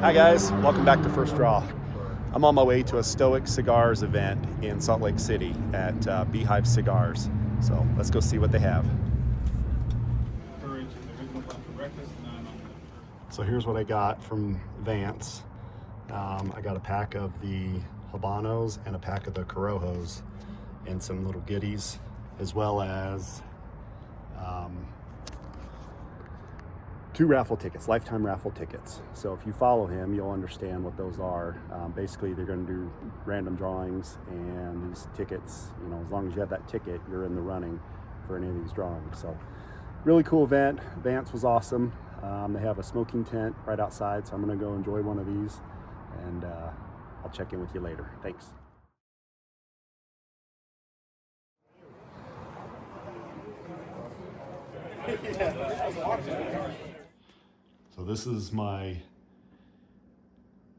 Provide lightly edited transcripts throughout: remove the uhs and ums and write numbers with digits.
Hi guys, welcome back to First Draw. I'm on my way to a Stoic Cigars event in Salt Lake City at Beehive Cigars. So let's go see what they have. So here's what I got from Vance. I got a pack of the habanos and a pack of the corojos and some little goodies, as well as two raffle tickets, lifetime raffle tickets. So if you follow him, you'll understand what those are. Basically, they're going to do random drawings, and these tickets, you know, as long as you have that ticket, you're in the running for any of these drawings. So really cool event. Vance was awesome. They have a smoking tent right outside, so I'm going to go enjoy one of these, and I'll check in with you later. Thanks. So this is my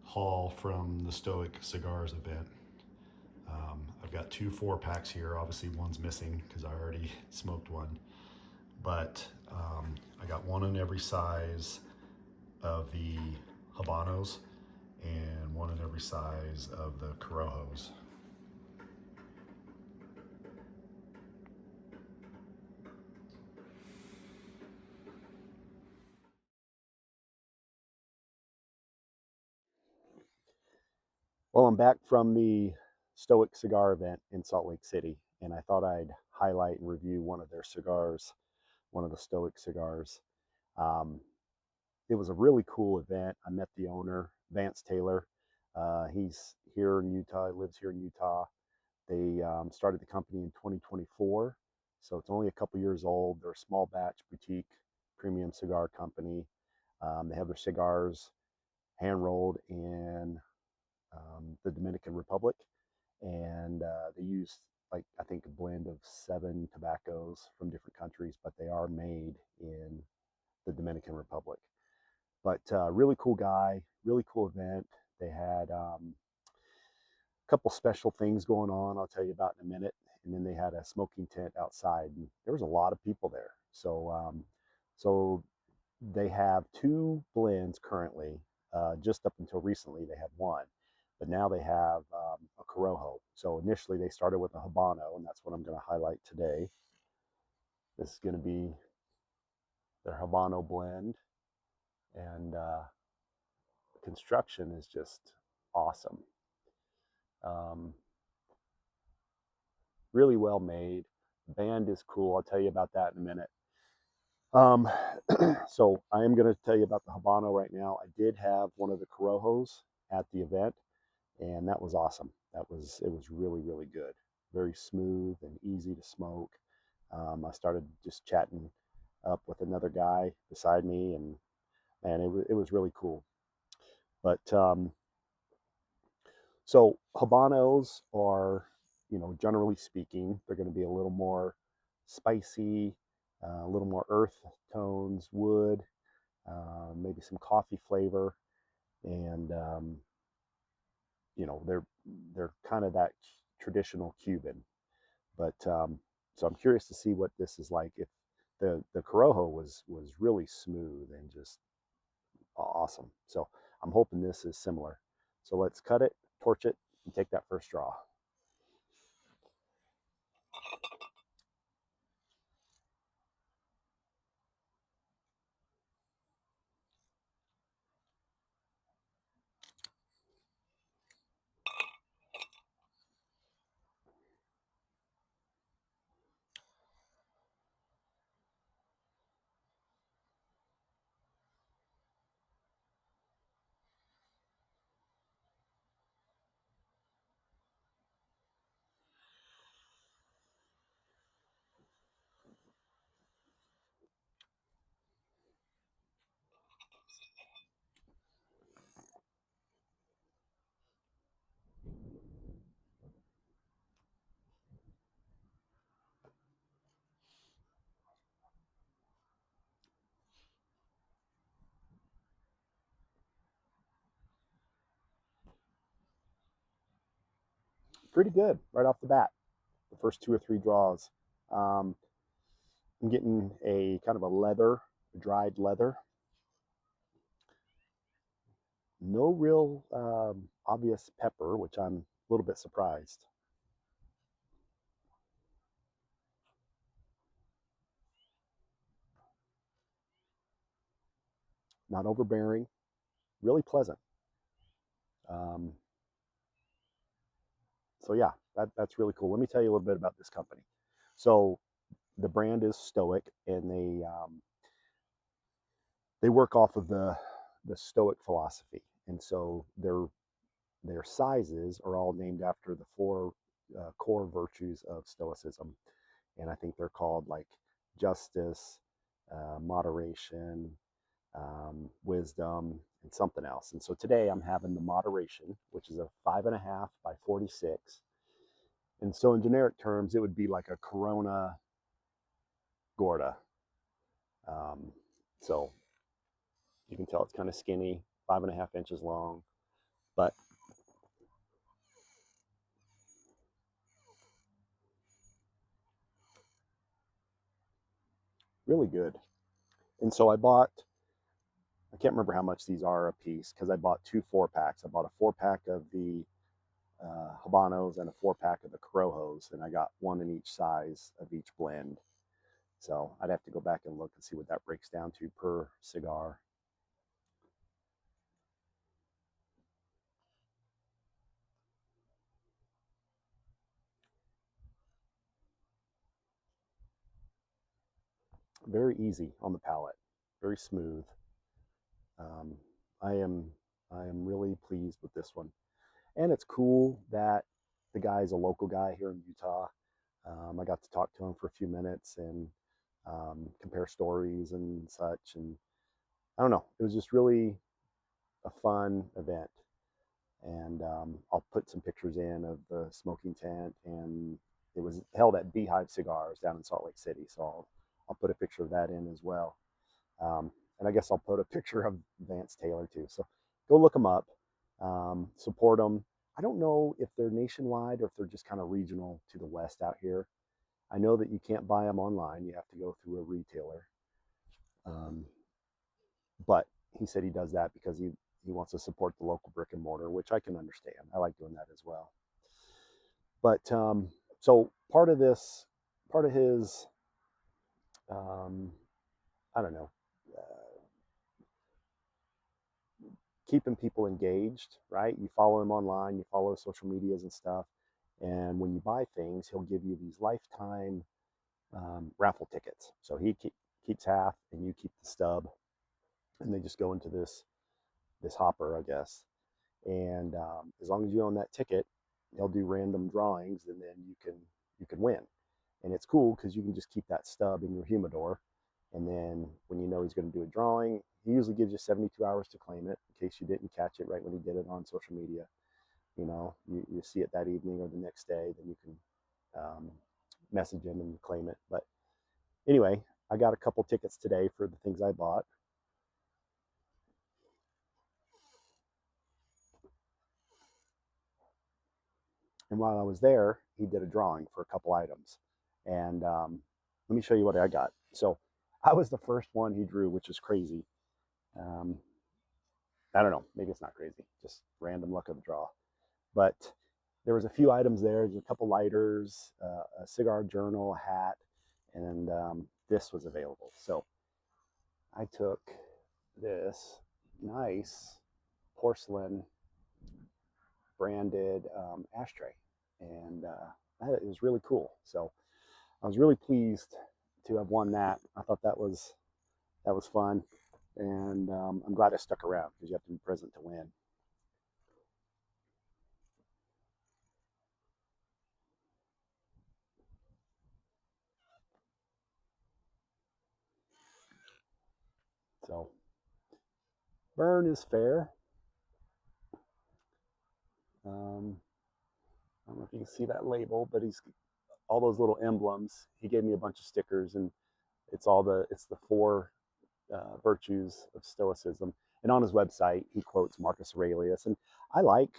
haul from the Stoic Cigars event. I've got two 4-packs here. Obviously one's missing because I already smoked one. But I got one in every size of the habanos and one in every size of the corojos. Well, I'm back from the Stoic Cigar event in Salt Lake City, and I thought I'd highlight and review one of their cigars, one of the Stoic cigars. Um, it was a really cool event. I met the owner, Vance Taylor. He's here in Utah, he lives here in Utah. They started the company in 2024, so it's only a couple years old. They're a small batch boutique premium cigar company. They have their cigars hand rolled in the Dominican Republic, and they use, like, I think a blend of 7 tobaccos from different countries, but they are made in the Dominican Republic. But really cool guy, really cool event. They had a couple special things going on I'll tell you about in a minute. And then they had a smoking tent outside, and there was a lot of people there. So they have 2 blends currently. Just up until recently, they had one, but now they have a Corojo. So initially, they started with a Habano, and that's what I'm going to highlight today. This is going to be their Habano blend, and the construction is just awesome. Um, really well made. The band is cool. I'll tell you about that in a minute. Um, so I am going to tell you about the Habano right now. I did have one of the Corojos at the event, and that was awesome. It was really, really good. Very smooth and easy to smoke. I started just chatting up with another guy beside me, and it was really cool. But so habanos are, you know, generally speaking, they're going to be a little more spicy, a little more earth tones, wood, maybe some coffee flavor, and you know, they're kind of that traditional Cuban. But so I'm curious to see what this is like. If the Corojo was really smooth and just awesome, so I'm hoping this is similar. So let's cut it, torch it, and take that first draw. Pretty good right off the bat. The first 2 or 3 draws. Um, I'm getting a kind of a leather, dried leather, No real obvious pepper, which I'm a little bit surprised. Not overbearing, really pleasant. Um, so yeah, that's really cool. Let me tell you a little bit about this company. So the brand is Stoic, and they work off of the Stoic philosophy, and so their sizes are all named after the four core virtues of Stoicism, and I think they're called like justice, moderation, wisdom, and something else. And so today I'm having the moderation, which is a 5.5 by 46. And so in generic terms, it would be like a Corona Gorda. Um, so you can tell it's kind of skinny, 5.5 inches long, but really good. And so I can't remember how much these are a piece because I bought two 4 packs. I bought a 4 pack of the habanos and a 4 pack of the corojos, and I got one in each size of each blend. So I'd have to go back and look and see what that breaks down to per cigar. Very easy on the palate, very smooth. Um, I am I am really pleased with this one, and it's cool that the guy is a local guy here in Utah. I got to talk to him for a few minutes and compare stories and such, and I don't know, it was just really a fun event. And I'll put some pictures in of the smoking tent, and it was held at Beehive Cigars down in Salt Lake City. So I'll put a picture of that in as well. And I guess I'll put a picture of Vance Taylor too. So go look them up, support them. I don't know if they're nationwide or if they're just kind of regional to the west out here. I know that you can't buy them online; you have to go through a retailer. Um, but he said he does that because he wants to support the local brick and mortar, which I can understand. I like doing that as well. But so part of his, um, I don't know, uh, keeping people engaged, right? You follow him online, you follow social medias and stuff. And when you buy things, he'll give you these lifetime raffle tickets. So keeps half and you keep the stub. And they just go into this hopper, I guess. And as long as you own that ticket, they'll do random drawings, and then you can win. And it's cool because you can just keep that stub in your humidor, and then when you know he's going to do a drawing, he usually gives you 72 hours to claim it in case you didn't catch it right when he did it on social media. You see it that evening or the next day, then you can message him and claim it. But anyway, I got a couple tickets today for the things I bought. And while I was there, he did a drawing for a couple items. And let me show you what I got. So I was the first one he drew, which is crazy. Um, I don't know, maybe it's not crazy, just random luck of the draw. But there was a few items there. There's a couple lighters, a cigar journal, a hat, and this was available. So I took this nice porcelain branded ashtray, and that is really cool. So I was really pleased to have won that. I thought that was fun, and I'm glad I stuck around because you have to be present to win. So burn is fair. I don't know if you can see that label, but he's all those little emblems. He gave me a bunch of stickers, and it's the four virtues of Stoicism. And on his website, he quotes Marcus Aurelius, and I like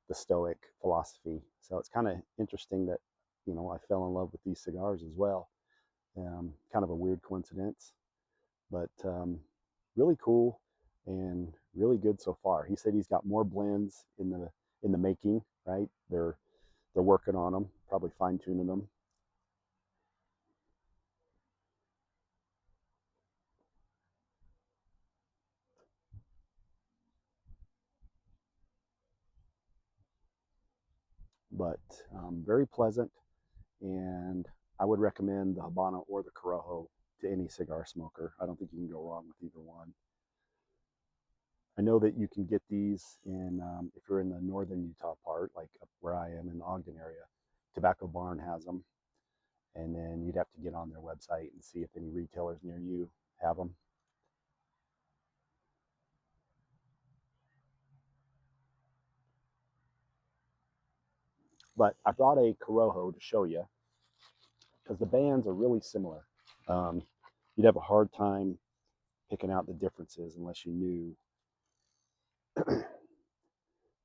the Stoic philosophy. So it's kind of interesting that I fell in love with these cigars as well. Kind of a weird coincidence, but really cool and really good so far. He said he's got more blends in the making, right? They're working on them, probably fine tuning them. But very pleasant, and I would recommend the Habana or the Corojo to any cigar smoker. I don't think you can go wrong with either one. I know that you can get these in, if you're in the northern Utah part, like up where I am in the Ogden area, Tobacco Barn has them. And then you'd have to get on their website and see if any retailers near you have them. But I brought a Corojo to show you because the bands are really similar. Um, you'd have a hard time picking out the differences unless you knew.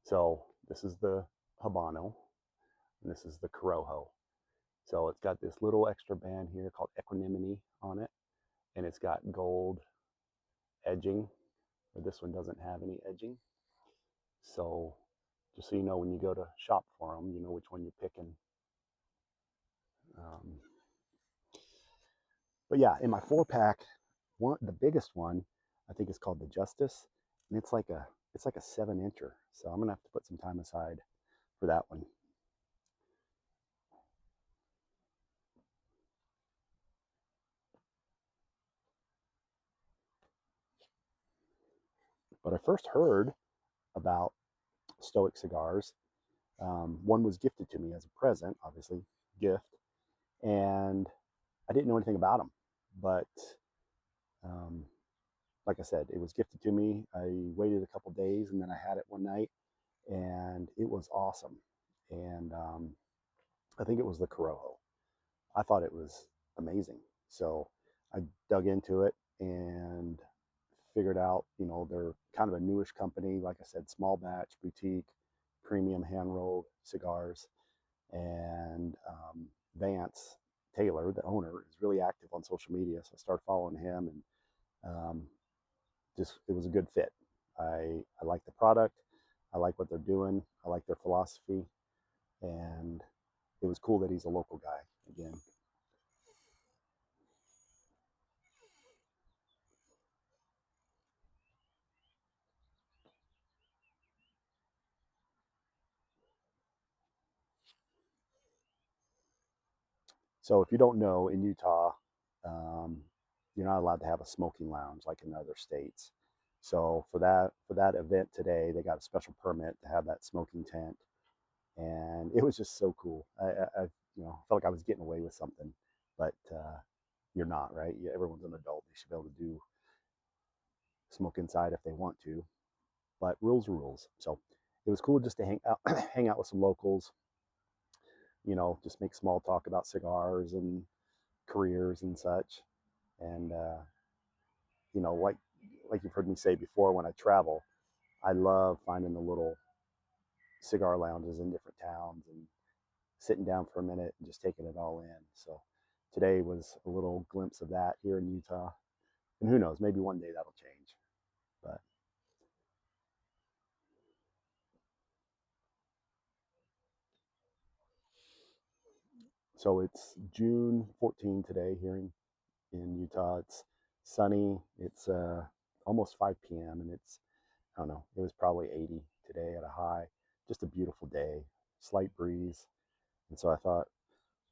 So this is the Habano, and this is the Corojo. So it's got this little extra band here called Equanimity on it, and it's got gold edging, where this one doesn't have any edging. So just so you know, when you go to shop for them, you know which one you're picking. Um, but yeah, in my 4 pack, the biggest one, I think is called the Justice, and it's like a 7 incher. So I'm gonna have to put some time aside for that one. But I first heard about Stoic Cigars. One was gifted to me as a present, obviously, gift, and I didn't know anything about them. But um, like I said, it was gifted to me. I waited a couple days and then I had it one night, and it was awesome. And I think it was the Corojo. I thought it was amazing. So I dug into it and figured out, they're kind of a newish company. Like I said, small batch, boutique, premium hand rolled cigars. And Vance Taylor, the owner, is really active on social media. So I started following him, and um, just it was a good fit. I like the product. I like what they're doing. I like their philosophy, and it was cool that he's a local guy again. So if you don't know, in Utah, um, you're not allowed to have a smoking lounge like in other states. So for that event today, they got a special permit to have that smoking tent, and it was just so cool. I felt like I was getting away with something, but you're not, right? Yeah, everyone's an adult; they should be able to do smoke inside if they want to, but rules are rules. So it was cool just to hang out, hang out with some locals. Just make small talk about cigars and careers and such. And like you've heard me say before, when I travel, I love finding the little cigar lounges in different towns and sitting down for a minute and just taking it all in. So today was a little glimpse of that here in Utah. And who knows, maybe one day that'll change. But so it's June 14 today here in Utah. It's sunny. It's almost 5 p.m. and I don't know, it was probably 80 today at a high. Just a beautiful day, slight breeze. And so I thought,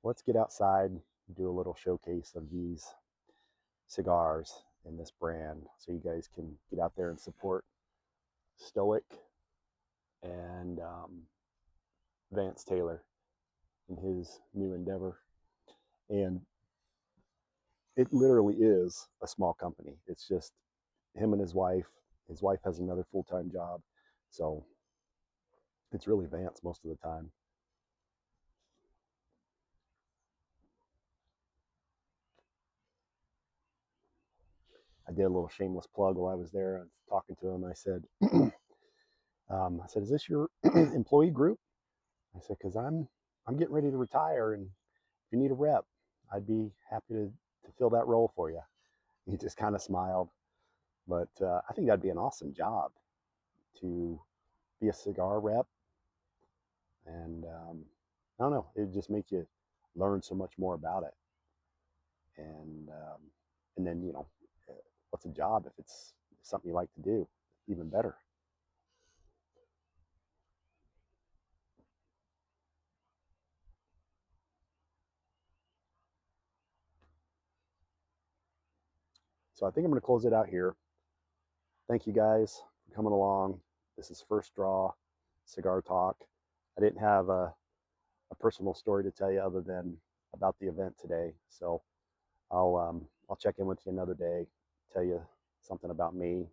let's get outside and do a little showcase of these cigars in this brand so you guys can get out there and support Stoic and Vance Taylor in his new endeavor. And it literally is a small company. It's just him and his wife. His wife has another full time job. So it's really Vance most of the time. I did a little shameless plug while I was there. I was talking to him. I said, is this your employee group? I said, because I'm getting ready to retire, and if you need a rep, I'd be happy to fill that role for you. He just kind of smiled, but I think that'd be an awesome job. to be a cigar rep, and I don't know, it just makes you learn so much more about it, and then what's a job if it's something you like to do? Even better. So I think I'm going to close it out here. Thank you guys for coming along. This is First Draw Cigar Talk. I didn't have a personal story to tell you other than about the event today. So I'll check in with you another day, tell you something about me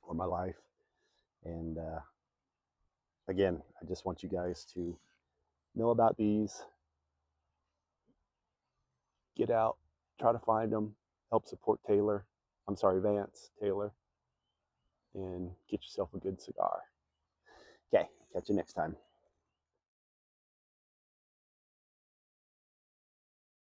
or my life. And again, I just want you guys to know about these, get out, try to find them, help support Taylor. I'm sorry, Vance Taylor, and get yourself a good cigar. Okay, catch you next time.